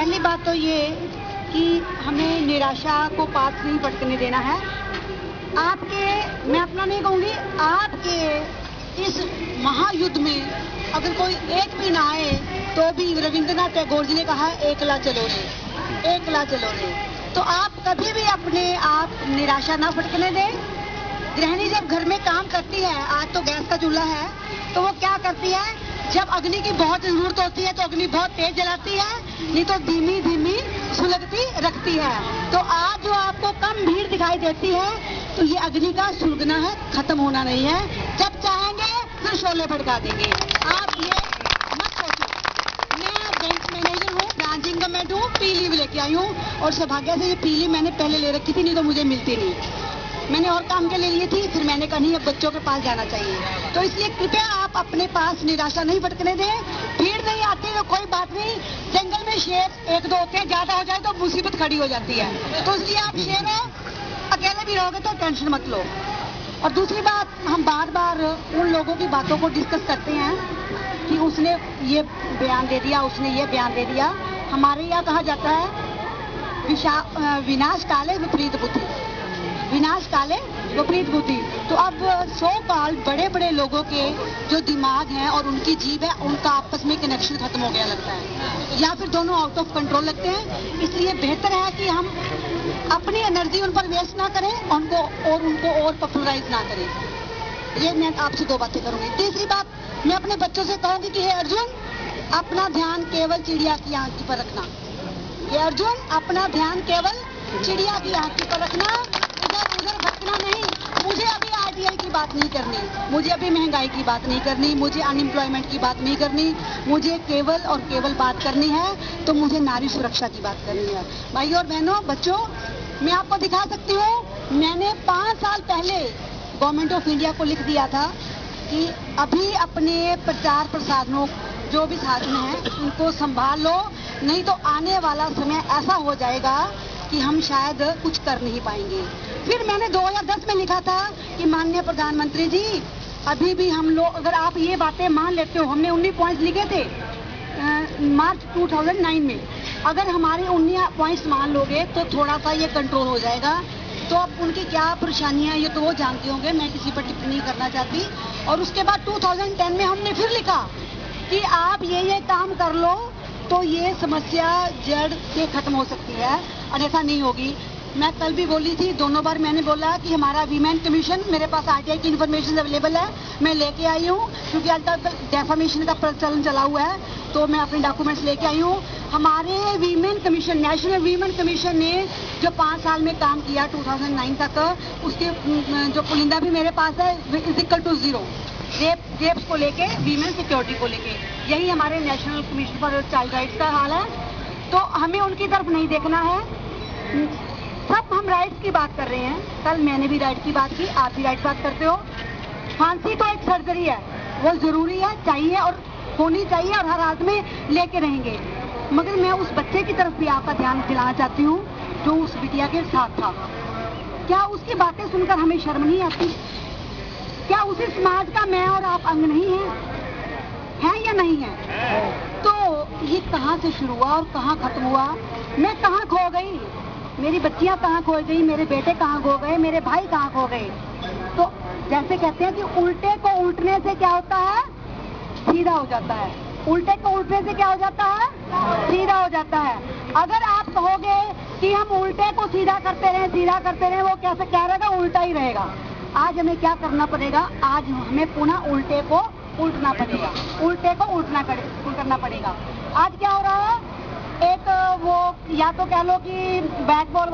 पहली बात तो ये कि हमें निराशा को पास नहीं भटकने देना है। मैं अपना नहीं कहूँगी, आपके इस महायुद्ध में अगर कोई एक भी ना आए तो भी रविंद्रनाथ टैगोर जी ने कहा एकला चलो रे, एकला चलो रे। तो आप कभी भी अपने आप निराशा ना भटकने दें। गृहिणी जब घर में काम करती है, आज तो गैस का चूल्हा है, तो वो क्या करती है, जब अग्नि की बहुत जरूरत होती है तो अग्नि बहुत तेज जलाती है, नहीं तो धीमी धीमी सुलगती रखती है। तो आज जो आपको कम भीड़ दिखाई देती है तो ये अग्नि का सुलगना है, खत्म होना नहीं है। जब चाहेंगे फिर शोले भड़का देंगे। आप ये मत सोचो। मैं बैंक मैनेजर हूँ, ब्रांच इनकम हूँ, पीली भी लेके आई हूँ और सौभाग्य से ये पीली मैंने पहले ले रखी थी, नहीं तो मुझे मिलती नहीं। मैंने और काम के ले लिए थी, फिर मैंने कहा नहीं अब बच्चों के पास जाना चाहिए। तो इसलिए कृपया आप अपने पास निराशा नहीं भटकने दें। भीड़ नहीं आती तो कोई बात नहीं, जंगल में शेर एक दो होते हैं, ज्यादा हो जाए तो मुसीबत खड़ी हो जाती है। तो इसलिए आप शेर हो, अकेले भी रहोगे तो टेंशन मत लो। और दूसरी बात, हम बार बार उन लोगों की बातों को डिस्कस करते हैं कि उसने ये बयान दे दिया, उसने ये बयान दे दिया। हमारे यहाँ कहा जाता है विनाश काले विपरीत बुद्धि, विनाश काले विपरीत बुद्धि। तो अब 100 काल बड़े बड़े लोगों के जो दिमाग हैं और उनकी जीभ है, उनका आपस में कनेक्शन खत्म हो गया लगता है, या फिर दोनों आउट ऑफ कंट्रोल लगते हैं। इसलिए बेहतर है कि हम अपनी एनर्जी उन पर वेस्ट ना करें, उनको और पॉपुलराइज ना करें। ये मैं आपसे 2 बातें करूंगी। तीसरी बात, मैं अपने बच्चों से कहूंगी कि हे अर्जुन, अपना ध्यान केवल चिड़िया की आंख पर रखना। हे अर्जुन, अपना ध्यान केवल चिड़िया की आंख पर रखना, उधर भटकना नहीं। मुझे अभी आरटीआई की बात नहीं करनी, मुझे अभी महंगाई की बात नहीं करनी, मुझे अनएम्प्लॉयमेंट की बात नहीं करनी। मुझे केवल और केवल बात करनी है तो मुझे नारी सुरक्षा की बात करनी है। भाइयों और बहनों, बच्चों, मैं आपको दिखा सकती हूँ, मैंने 5 साल पहले गवर्नमेंट ऑफ इंडिया को लिख दिया था कि अभी अपने प्रचार प्रसारणों जो भी साधन हैं उनको संभाल लो, नहीं तो आने वाला समय ऐसा हो जाएगा कि हम शायद कुछ कर नहीं पाएंगे। फिर मैंने 2010 में लिखा था कि माननीय प्रधानमंत्री जी, अभी भी हम लोग, अगर आप ये बातें मान लेते हो, हमने 19 पॉइंट्स लिखे थे मार्च 2009 में, अगर हमारे 19 पॉइंट्स मान लोगे तो थोड़ा सा ये कंट्रोल हो जाएगा। तो अब उनकी क्या परेशानियां ये तो वो जानते होंगे, मैं किसी पर टिप्पणी करना चाहती। और उसके बाद 2010 में हमने फिर लिखा कि आप ये काम कर लो तो ये समस्या जड़ से खत्म हो सकती है, अन्यथा नहीं होगी। मैं कल भी बोली थी, दोनों बार मैंने बोला कि हमारा वीमेन कमीशन, मेरे पास आरटीआई की इन्फॉर्मेशन अवेलेबल है, मैं लेके आई हूँ, क्योंकि आज तक डेफामेशन का प्रचलन चला हुआ है, तो मैं अपने डॉक्यूमेंट्स लेके आई हूँ। हमारे women commission, national women commission ने जो 5 साल में काम किया 2009 तक, उसके जो पुलिंदा भी मेरे पास है, इज इक्वल टू 0। रेप्स को लेके, वीमेन सिक्योरिटी को लेके, यही हमारे national commission for child rights का हाल है। तो हमें उनकी तरफ नहीं देखना है। सब हम राइट्स की बात कर रहे हैं, कल मैंने भी राइट की बात की, आप भी राइट बात करते हो। फांसी तो एक सर्जरी है, वो जरूरी है, चाहिए और होनी चाहिए और हर हालत में लेके रहेंगे। मगर मैं उस बच्चे की तरफ भी आपका ध्यान दिलाना चाहती हूँ जो उस बिटिया के साथ था। क्या उसकी बातें सुनकर हमें शर्म नहीं आती? क्या उसी समाज का मैं और आप अंग नहीं है या नहीं है? तो ये कहाँ से शुरू हुआ और कहाँ खत्म हुआ? मैं कहाँ खो गई? मेरी बच्चियां कहाँ खो गई? मेरे बेटे कहाँ खो गए? मेरे भाई कहाँ खो गए? तो जैसे कहते हैं कि उल्टे को उल्टने से क्या होता है? सीधा हो जाता है। उल्टे को उल्टने से क्या हो जाता है? सीधा हो जाता है। अगर आप कहोगे कि हम उल्टे को सीधा करते रहे, वो कैसे क्या रहेगा? उल्टा ही रहेगा। आज हमें क्या करना पड़ेगा? आज हमें पुनः उल्टे को उल्टना पड़ेगा, उल्टे को करना पड़ेगा। आज क्या हो रहा है? एक वो, या तो कह लो कि बैकबॉल